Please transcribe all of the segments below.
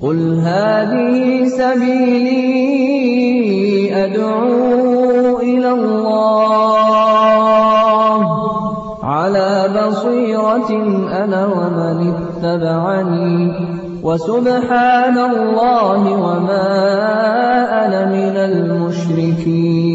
قل هذه سبيلي أدعو إلى الله على بصيرة أنا ومن اتبعني وسبحان الله وما أنا من المشركين.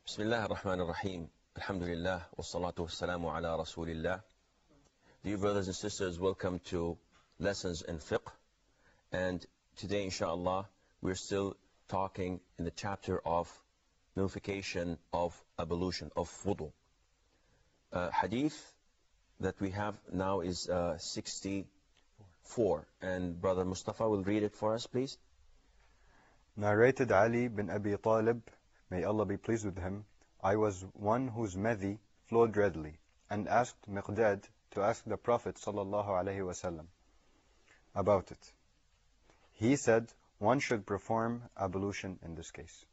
Bismillah ar-Rahman ar-Rahim. Alhamdulillah, wassalatu wassalamu ala Rasulillah. Dear brothers and sisters, welcome to Lessons in Fiqh. And today, inshallah, we're still talking in the chapter of nullification of ablution, of wudoo. Hadith that we have now is 64. And Brother Mustafa will read it for us, please. Narrated Ali bin Abi Talib, may Allah be pleased with him, I was one whose madhi flowed readily, and asked Miqdad to ask the Prophet ﷺ about it. He said, one should perform ablution in this case.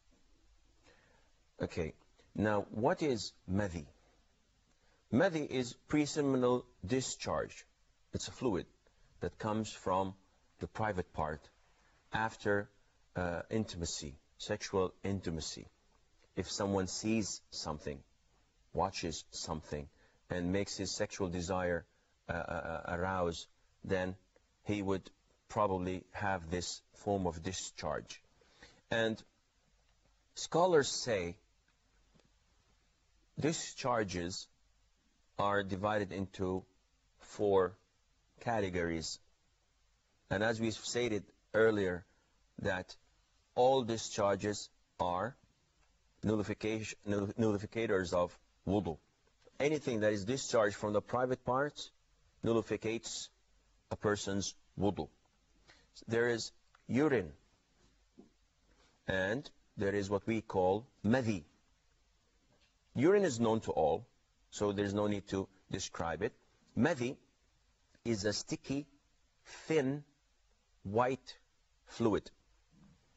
Okay, now what is madhi? Madhi is preseminal discharge. It's a fluid that comes from the private part after intimacy, sexual intimacy. If someone sees something, watches something, and makes his sexual desire arouse, then he would probably have this form of discharge. And scholars say discharges are divided into 4 categories. And as we stated earlier, that all discharges are nullificators of wudoo. Anything that is discharged from the private parts nullificates a person's wudoo. There is urine, and there is what we call madhi. Urine is known to all, so there's no need to describe it. Madhi is a sticky, thin, white fluid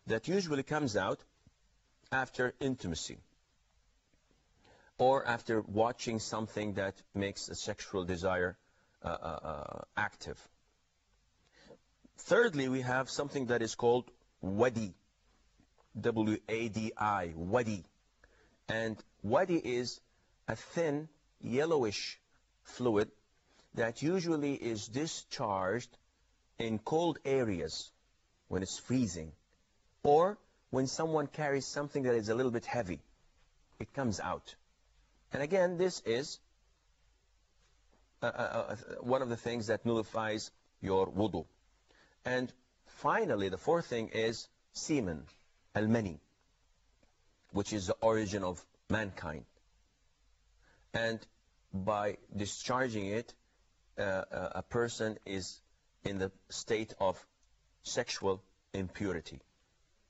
that usually comes out after intimacy or after watching something that makes a sexual desire active. Thirdly, we have something that is called wadi, W-A-D-I, wadi. And wadi is a thin, yellowish fluid that usually is discharged in cold areas when it's freezing, or when someone carries something that is a little bit heavy, it comes out. And again, this is one of the things that nullifies your wudoo. And finally, the 4th thing is semen, al-mani, which is the origin of mankind. And by discharging it, a person is in the state of sexual impurity.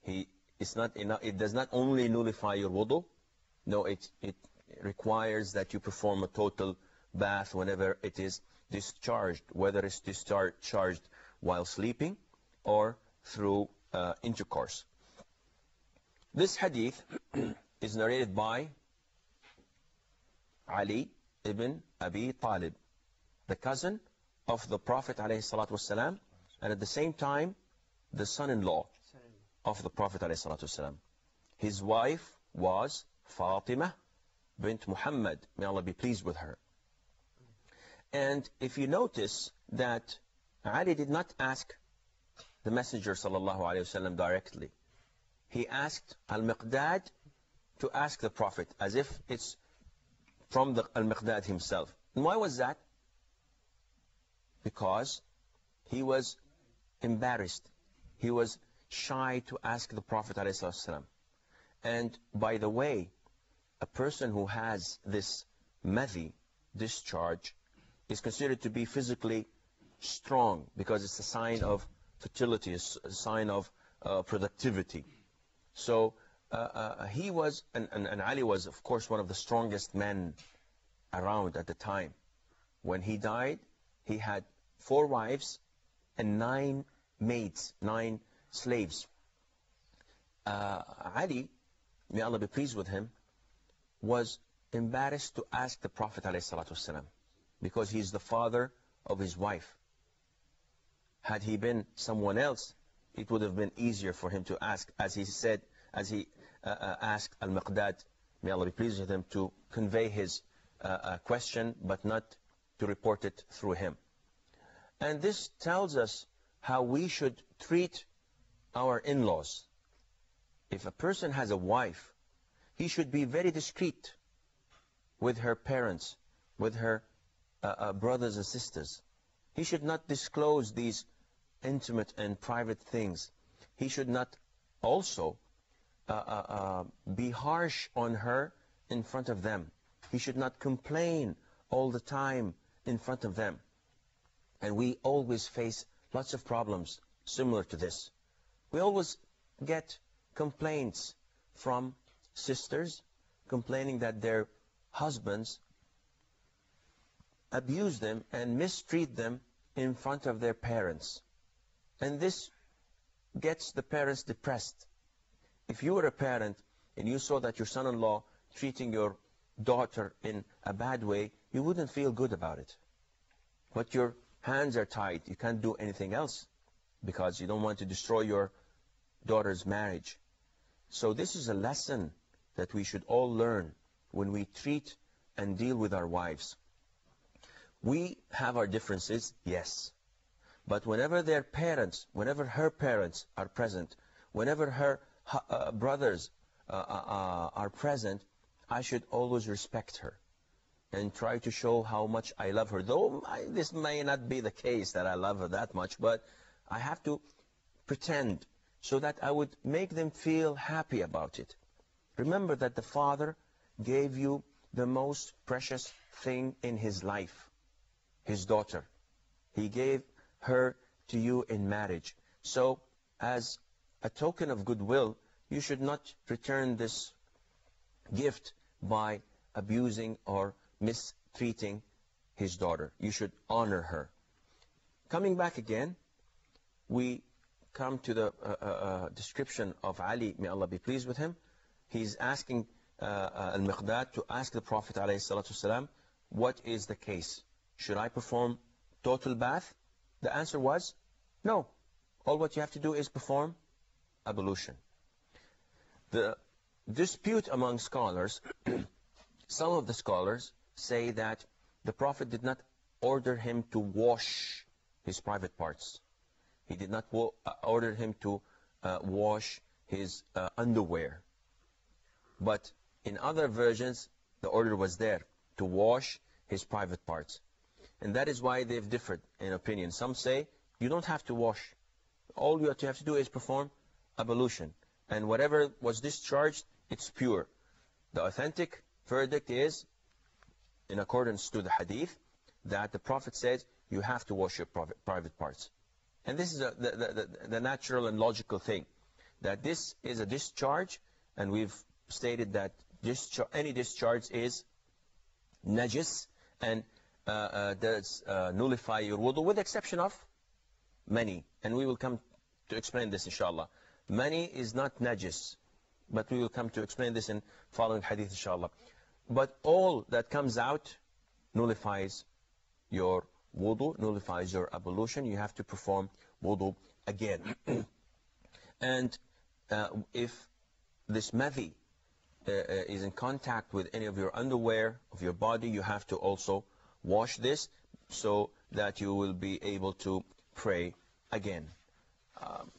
It does not only nullify your wudu, no, it requires that you perform a total bath whenever it is discharged, whether it's discharged while sleeping or through intercourse. This hadith is narrated by Ali ibn Abi Talib, the cousin of the Prophet ﷺ, and at the same time, the son-in-law of the Prophet ﷺ. His wife was Fatima bint Muhammad, may Allah be pleased with her. And if you notice that Ali did not ask the Messenger ﷺ directly. He asked Al-Miqdad to ask the Prophet, as if it's from Al-Miqdad himself. And why was that? Because he was embarrassed. He was shy to ask the Prophet ﷺ. And by the way, a person who has this madhi, discharge, is considered to be physically strong because it's a sign of fertility, a sign of productivity. So he was, and Ali was, of course, one of the strongest men around at the time. When he died, he had 4 wives and 9 maids, 9 slaves. Ali, may Allah be pleased with him, was embarrassed to ask the Prophet ﷺ because he's the father of his wife. Had he been someone else, it would have been easier for him to ask, as he said, as he asked Al-Miqdad, may Allah be pleased with him, to convey his question, but not to report it through him. And this tells us how we should treat our in-laws. If a person has a wife, he should be very discreet with her parents, with her brothers and sisters. He should not disclose these intimate and private things. He should not also be harsh on her in front of them. He should not complain all the time in front of them. And we always face lots of problems similar to this. We always get complaints from sisters complaining that their husbands abuse them and mistreat them in front of their parents. And this gets the parents depressed. If you were a parent and you saw that your son-in-law treating your daughter in a bad way, you wouldn't feel good about it. But your hands are tied. You can't do anything else because you don't want to destroy your daughter's marriage. So this is a lesson that we should all learn when we treat and deal with our wives. We have our differences, yes. But whenever their parents, whenever her parents are present, whenever her brothers are present, I should always respect her and try to show how much I love her. Though this may not be the case that I love her that much, but I have to pretend so that I would make them feel happy about it. Remember that the father gave you the most precious thing in his life, his daughter. He gave her to you in marriage. So as a token of goodwill, you should not return this gift by abusing or mistreating his daughter. You should honor her. Coming back again, we come to the description of Ali, may Allah be pleased with him. He's asking Al-Miqdad to ask the Prophet ﷺ, what is the case? Should I perform total bath? The answer was, no. All what you have to do is perform ablution. The dispute among scholars, some of the scholars say that the Prophet did not order him to wash his private parts. He did not order him to wash his underwear. But in other versions, the order was there to wash his private parts. And that is why they've differed in opinion. Some say you don't have to wash. All you have to do is perform ablution. And whatever was discharged, it's pure. The authentic verdict is, in accordance to the hadith, that the Prophet says you have to wash your private parts. And this is the natural and logical thing, that this is a discharge, and we've stated that any discharge is najis, and does nullify your wudoo, with the exception of mani. And we will come to explain this, inshallah. Mani is not najis, but we will come to explain this in following hadith, inshallah. But all that comes out nullifies your wudoo, nullifies your ablution. You have to perform wudoo again. And if this madhi is in contact with any of your underwear, of your body, you have to also wash this so that you will be able to pray again.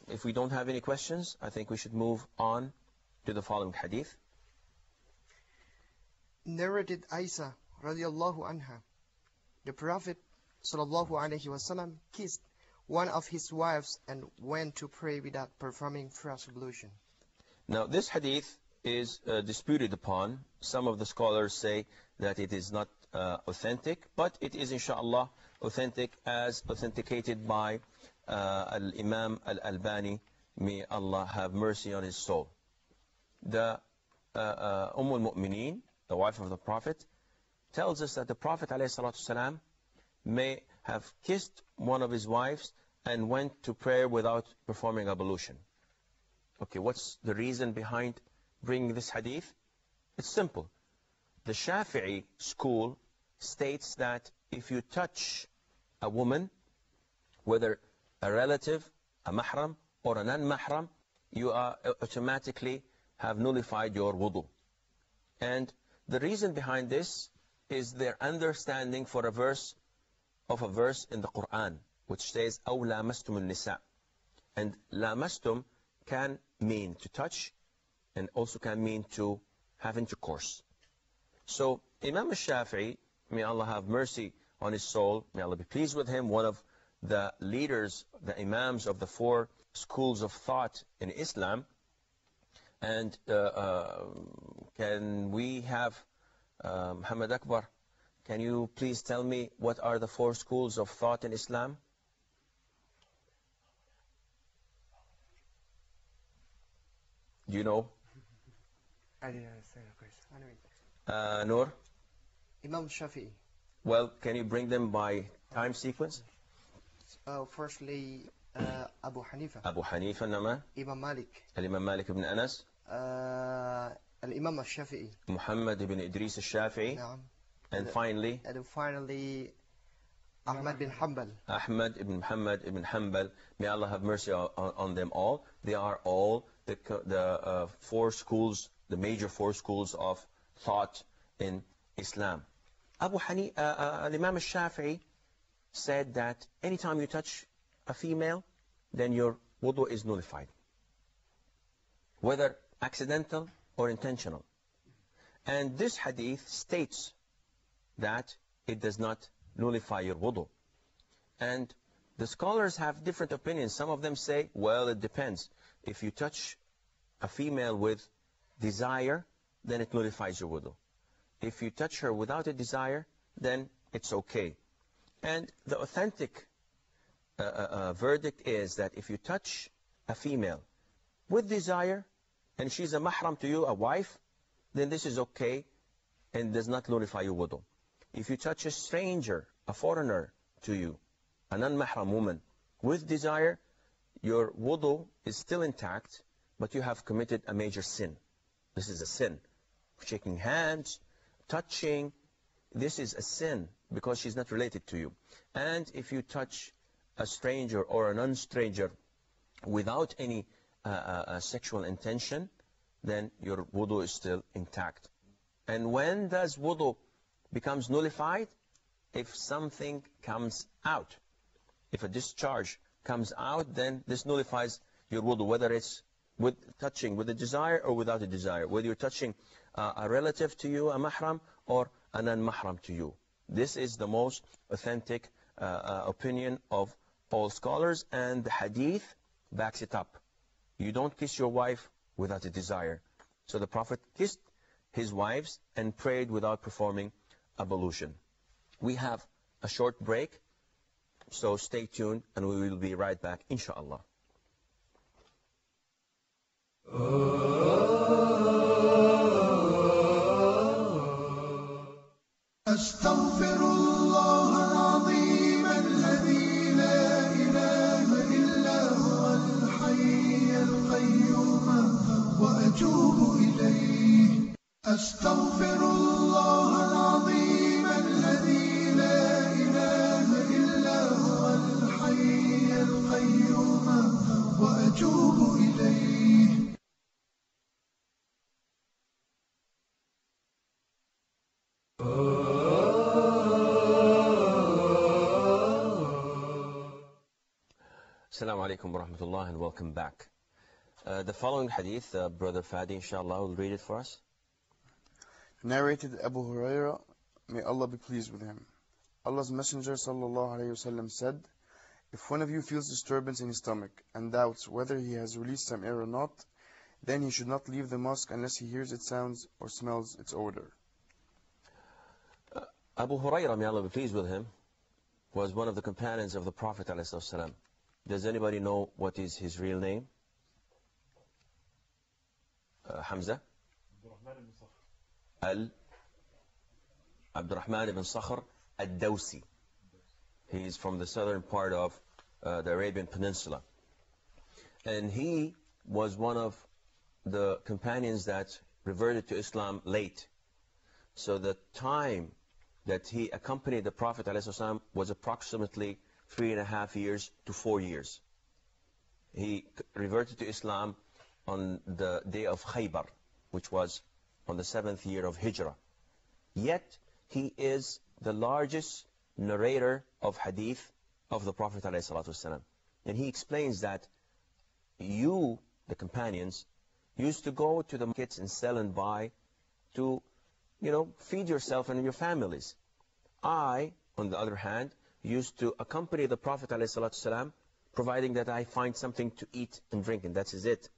If we don't have any questions, I think we should move on to the following hadith. Narrated Aisha radiallahu anha. The Prophet sallallahu alaihi wasallam kissed one of his wives and went to pray without performing fresh ablution. Now this hadith is disputed upon. Some of the scholars say that it is not authentic, but it is inshallah authentic as authenticated by Al-Imam Al-Albani, may Allah have mercy on his soul. The al-Mu'mineen, the wife of the Prophet, tells us that the Prophet ﷺ may have kissed one of his wives and went to prayer without performing ablution. Okay, what's the reason behind bringing this hadith? It's simple. The Shafi'i school states that if you touch a woman, whether a relative, a mahram, or a non-mahram, you are automatically have nullified your wudoo. And the reason behind this is their understanding for a verse in the Quran, which says, أَوْ لَامَسْتُمُ النِّسَاء. And lamastum can mean to touch, and also can mean to have intercourse. So Imam al-Shafi'i, may Allah have mercy on his soul, may Allah be pleased with him, one of the leaders, the imams of the 4 schools of thought in Islam. And can we have Muhammad Akbar, can you please tell me what are the 4 schools of thought in Islam? Do you know? I didn't understand the question. Noor? Imam Shafi'i. Well, can you bring them by time sequence? Firstly, Abu Hanifa. Abu Hanifa, Nama? Imam Malik. Al-Imam Malik ibn Anas? Al-Imam al-Shafi'i. Muhammad ibn Idris al-Shafi'i? Naam. And finally? And finally, Ahmad bin Hanbal. Ahmad ibn Muhammad ibn Hanbal. May Allah have mercy on them all. They are all the 4 schools, the major 4 schools of thought in Islam. Al-Imam al-Shafi'i said that anytime you touch a female, then your wudu is nullified, whether accidental or intentional. And this hadith states that it does not nullify your wudu. And the scholars have different opinions. Some of them say, well, it depends. If you touch a female with desire, then it nullifies your wudu. If you touch her without a desire, then it's okay. And the authentic verdict is that if you touch a female with desire, and she's a mahram to you, a wife, then this is okay and does not nullify your wudu. If you touch a stranger, a foreigner to you, a non-mahram woman, with desire, your wudu is still intact, but you have committed a major sin. This is a sin. Shaking hands, touching, this is a sin because she's not related to you. And if you touch a stranger or a non-stranger without any sexual intention, then your wudu is still intact. And when does wudu becomes nullified? If something comes out. If a discharge comes out, then this nullifies your wudu, whether it's with touching with a desire or without a desire, whether you're touching a relative to you, a mahram, or a non-mahram to you. This is the most authentic opinion of all scholars, and the hadith backs it up. You don't kiss your wife without a desire. So the Prophet kissed his wives and prayed without performing ablution. We have a short break, so stay tuned and we will be right back, inshallah. أستغفر الله العظيم الذي لا إله إلا هو الحي القيوم وأتوب إليه. أستغفر الله العظيم الذي لا إله إلا هو الحي القيوم وأتوب إليه. Assalamu alaikum wa rahmatullah, and welcome back. The following hadith, Brother Fadi, inshallah, will read it for us. Narrated Abu Huraira, may Allah be pleased with him. Allah's Messenger sallallahu alayhi wasallam said, if one of you feels disturbance in his stomach and doubts whether he has released some air or not, Then he should not leave the mosque unless he hears its sounds or smells its odor. Abu Hurairah, may Allah be pleased with him, was one of the companions of the Prophet ﷺ. Does anybody know what is his real name? Hamza? Abdurrahman ibn Sakhr al-Dawsi. He is from the southern part of the Arabian Peninsula. And he was one of the companions that reverted to Islam late. So the time that he accompanied the Prophet ﷺ was approximately 3.5 years to 4 years. He reverted to Islam on the day of Khaybar, which was on the 7th year of Hijrah. Yet he is the largest narrator of hadith of the Prophet ﷺ. And he explains that you, the companions, used to go to the markets and sell and buy to, feed yourself and your families. I, on the other hand, used to accompany the Prophet ﷺ, providing that I find something to eat and drink, and that's it.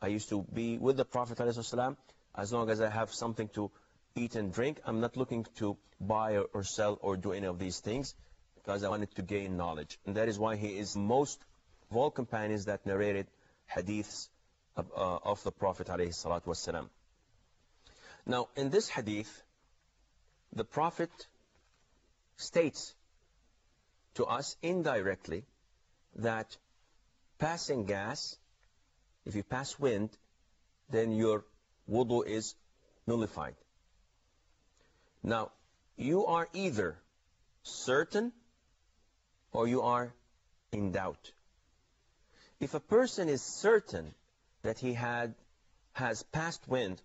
I used to be with the Prophet ﷺ as long as I have something to eat and drink. I'm not looking to buy or sell or do any of these things, because I wanted to gain knowledge. And that is why he is most of all companions that narrated hadiths of the Prophet ﷺ. Now, in this hadith, the Prophet states to us indirectly that passing gas, if you pass wind, then your wudoo is nullified. Now, you are either certain or you are in doubt. If a person is certain that he has passed wind,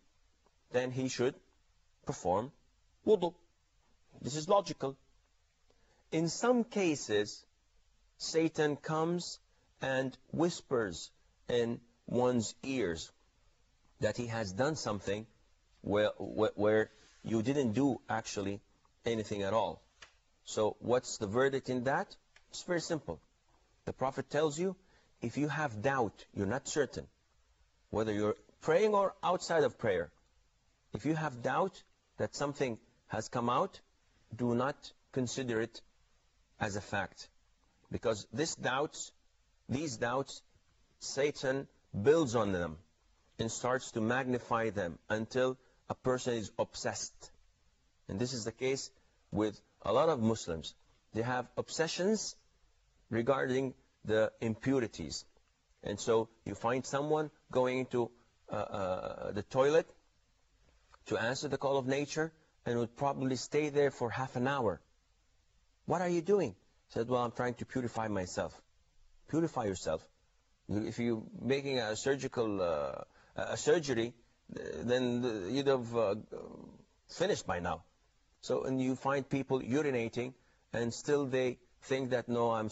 then he should perform wudoo. This is logical. In some cases, Satan comes and whispers in one's ears that he has done something where you didn't do actually anything at all. So what's the verdict in that? It's very simple. The Prophet tells you, if you have doubt, you're not certain, whether you're praying or outside of prayer, if you have doubt that something has come out, do not consider it as a fact. Because these doubts, Satan builds on them and starts to magnify them until a person is obsessed. And this is the case with a lot of Muslims. They have obsessions regarding the impurities. And so you find someone going into the toilet to answer the call of nature and would probably stay there for half an hour. What are you doing? He said, well, I'm trying to purify myself. Purify yourself. If you're making a surgical surgery, then you'd have finished by now. So, and you find people urinating, and still they think that, no,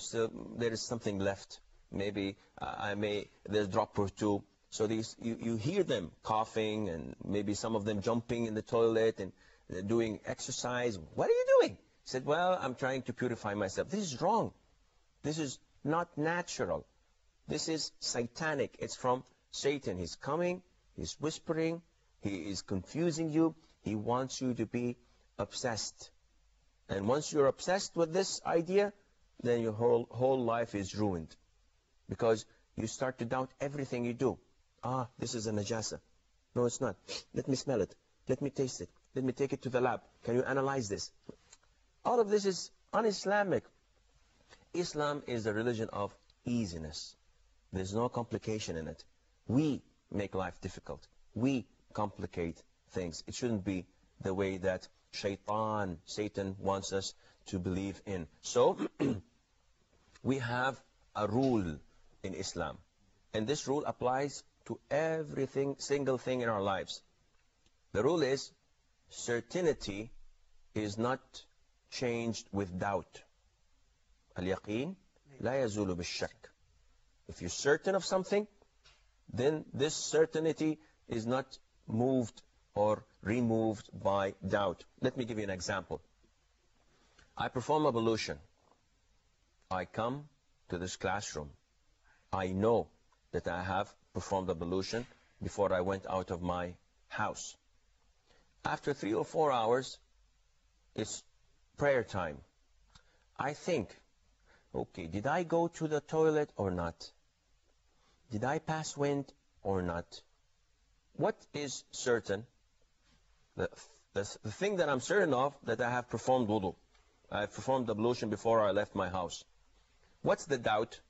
there is something left. Maybe there's a drop or two. So you hear them coughing, and maybe some of them jumping in the toilet and doing exercise. What are you doing? He said, well, I'm trying to purify myself. This is wrong. This is not natural. This is satanic. It's from Satan. He's coming, he's whispering, he is confusing you. He wants you to be obsessed. And once you're obsessed with this idea, then your whole life is ruined. Because you start to doubt everything you do. This is a najasa. No, it's not. Let me smell it. Let me taste it. Let me take it to the lab. Can you analyze this? All of this is un-Islamic. Islam is the religion of easiness. There's no complication in it. We make life difficult. We complicate things. It shouldn't be the way that Satan wants us to believe in. So, we have a rule in Islam. And this rule applies to everything, single thing in our lives. The rule is, certainty is not changed with doubt. Al-yaqeen la yazulu bil-shak. If you're certain of something, then this certainty is not moved or removed by doubt. Let me give you an example. I perform ablution. I come to this classroom. I know that I have performed ablution before I went out of my house. After 3 or 4 hours, it's prayer time. I think, okay, did I go to the toilet or not? Did I pass wind or not? What is certain? The thing that I'm certain of, that I have performed wudoo. I have performed ablution before I left my house. What's the doubt?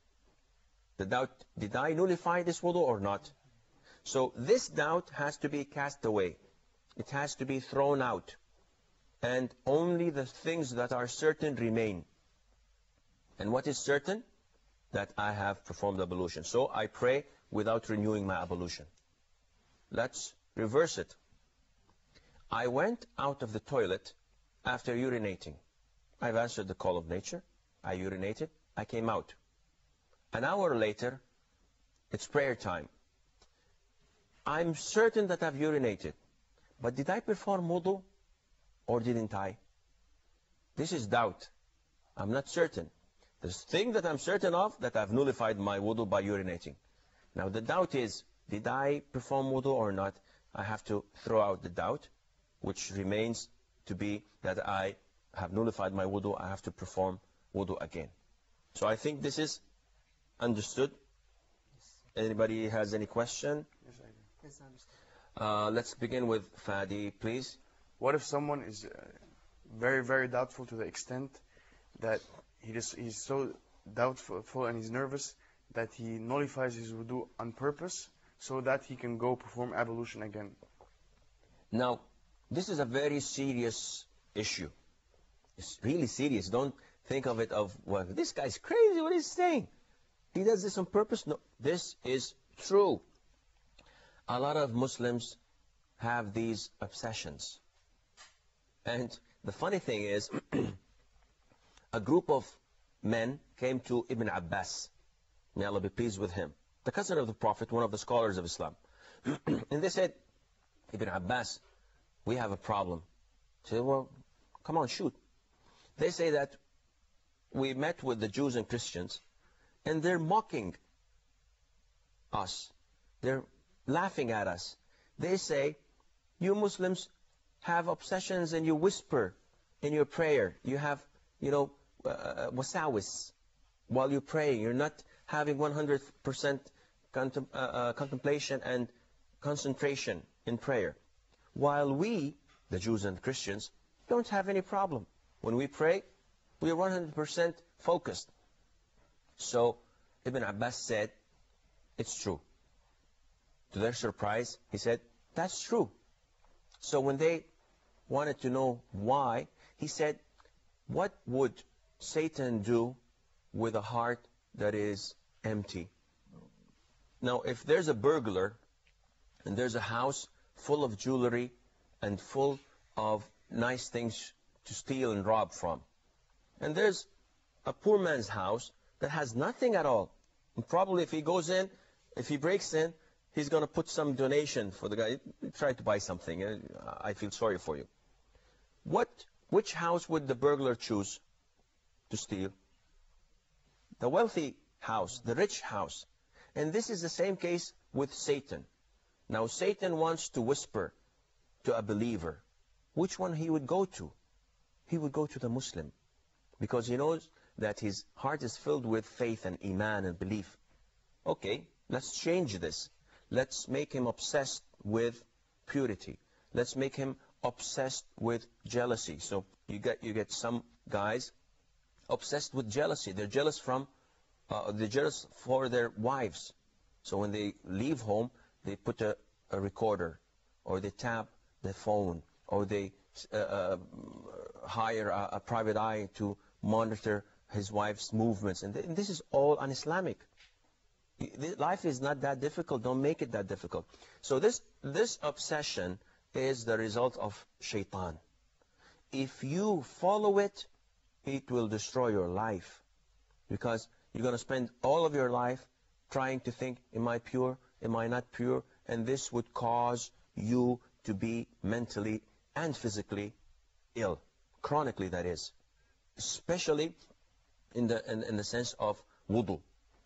The doubt, did I nullify this wudoo or not? So this doubt has to be cast away. It has to be thrown out. And only the things that are certain remain. And what is certain? That I have performed ablution. So I pray without renewing my ablution. Let's reverse it. I went out of the toilet after urinating. I've answered the call of nature. I urinated. I came out. An hour later, it's prayer time. I'm certain that I've urinated. But did I perform wudhu or didn't I? This is doubt. I'm not certain. The thing that I'm certain of, that I've nullified my wudhu by urinating. Now the doubt is, did I perform wudhu or not? I have to throw out the doubt, which remains to be that I have nullified my wudhu. I have to perform wudhu again. So I think this is understood. Anybody has any question? Yes, I do. Yes, I understand. Let's begin with Fadi, please. What if someone is very, very doubtful to the extent that he's so doubtful and he's nervous that he nullifies his wudu on purpose so that he can go perform ablution again? Now, this is a very serious issue. It's really serious. Don't think of it of, well, this guy's crazy, what is he saying? He does this on purpose? No, this is true. A lot of Muslims have these obsessions. And the funny thing is, a group of men came to Ibn Abbas, may Allah be pleased with him, the cousin of the Prophet, one of the scholars of Islam. And they said, Ibn Abbas, we have a problem. He said, well, come on, shoot. They say that we met with the Jews and Christians, and they're mocking us. They're laughing at us. They say, you Muslims have obsessions and you whisper in your prayer. You have, wasawis while you're praying. You're not having 100% contemplation and concentration in prayer. While we, the Jews and Christians, don't have any problem. When we pray, we are 100% focused. So Ibn Abbas said, it's true. To their surprise, he said, that's true. So when they wanted to know why, he said, what would Satan do with a heart that is empty? Now, if there's a burglar and there's a house full of jewelry and full of nice things to steal and rob from, and there's a poor man's house that has nothing at all, and probably if he goes in, if he breaks in, he's going to put some donation for the guy. Try to buy something. I feel sorry for you. Which house would the burglar choose to steal? The wealthy house, the rich house. And this is the same case with Satan. Now, Satan wants to whisper to a believer. Which one he would go to? He would go to the Muslim, because he knows that his heart is filled with faith and iman and belief. Okay, let's change this. Let's make him obsessed with purity. Let's make him obsessed with jealousy. So you get some guys obsessed with jealousy. They're jealous for their wives. So when they leave home, they put a recorder, or they tap the phone, or they hire a private eye to monitor his wife's movements. And this is all un-Islamic. Life is not that difficult. Don't make it that difficult. So this obsession is the result of shaitan. If you follow it, it will destroy your life, because you're going to spend all of your life trying to think, am I pure? Am I not pure? And this would cause you to be mentally and physically ill, chronically that is, especially in the sense of wudu.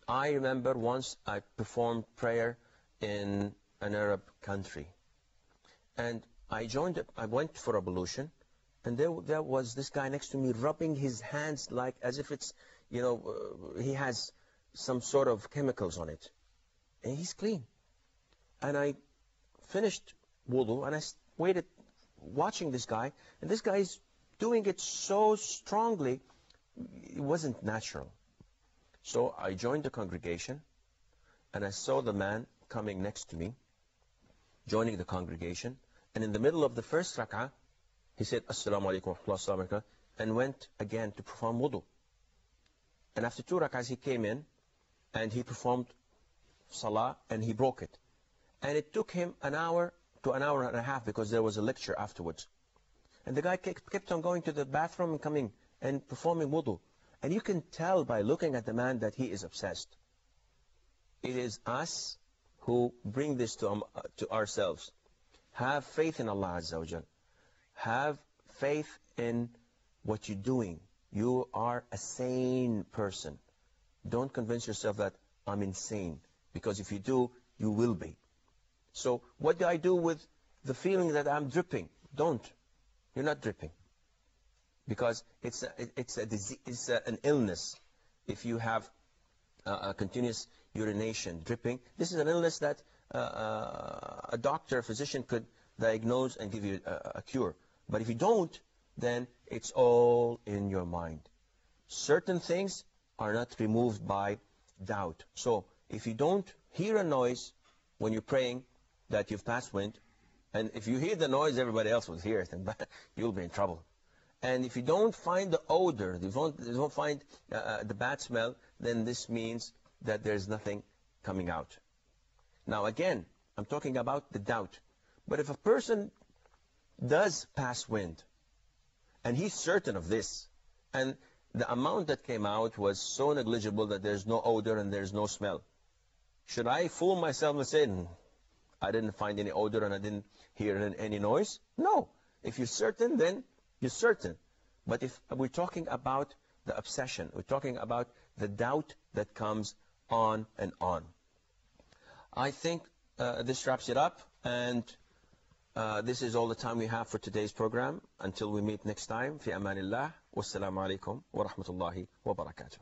I remember once I performed prayer in an Arab country. And I went for ablution, and there was this guy next to me rubbing his hands like as if it's, he has some sort of chemicals on it. And he's clean. And I finished wudu, and I waited watching this guy, and this guy is doing it so strongly, it wasn't natural. So I joined the congregation, and I saw the man coming next to me, joining the congregation, and in the middle of the first rak'ah, he said, Assalamu alaikum wa rahmatullahi wa barakatuh, and went again to perform wudu. And after 2 rak'ahs, he came in, and he performed salah, and he broke it. And it took him an hour to an hour and a half, because there was a lecture afterwards. And the guy kept on going to the bathroom and coming and performing wudu. And you can tell by looking at the man that he is obsessed. It is us who bring this to ourselves. Have faith in Allah Azza wa Jal. Have faith in what you're doing. You are a sane person. Don't convince yourself that I'm insane, because if you do, you will be. So what do I do with the feeling that I'm dripping? Don't. You're not dripping. Because it's a disease, it's an illness. If you have a continuous urination, dripping, this is an illness that a doctor, a physician could diagnose and give you a cure. But if you don't, then it's all in your mind. Certain things are not removed by doubt. So if you don't hear a noise when you're praying that you've passed wind, and if you hear the noise, everybody else will hear it, and you'll be in trouble. And if you don't find the odor, you don't find the bad smell, then this means that there's nothing coming out. Now again, I'm talking about the doubt. But if a person does pass wind, and he's certain of this, and the amount that came out was so negligible that there's no odor and there's no smell, should I fool myself and say, I didn't find any odor and I didn't hear any noise? No. If you're certain, then you're certain. But if we're talking about the obsession, we're talking about the doubt that comes on and on. I think this wraps it up, and this is all the time we have for today's program. Until we meet next time, fi amanillah, wassalamu alaikum wa rahmatullahi wa barakatuh.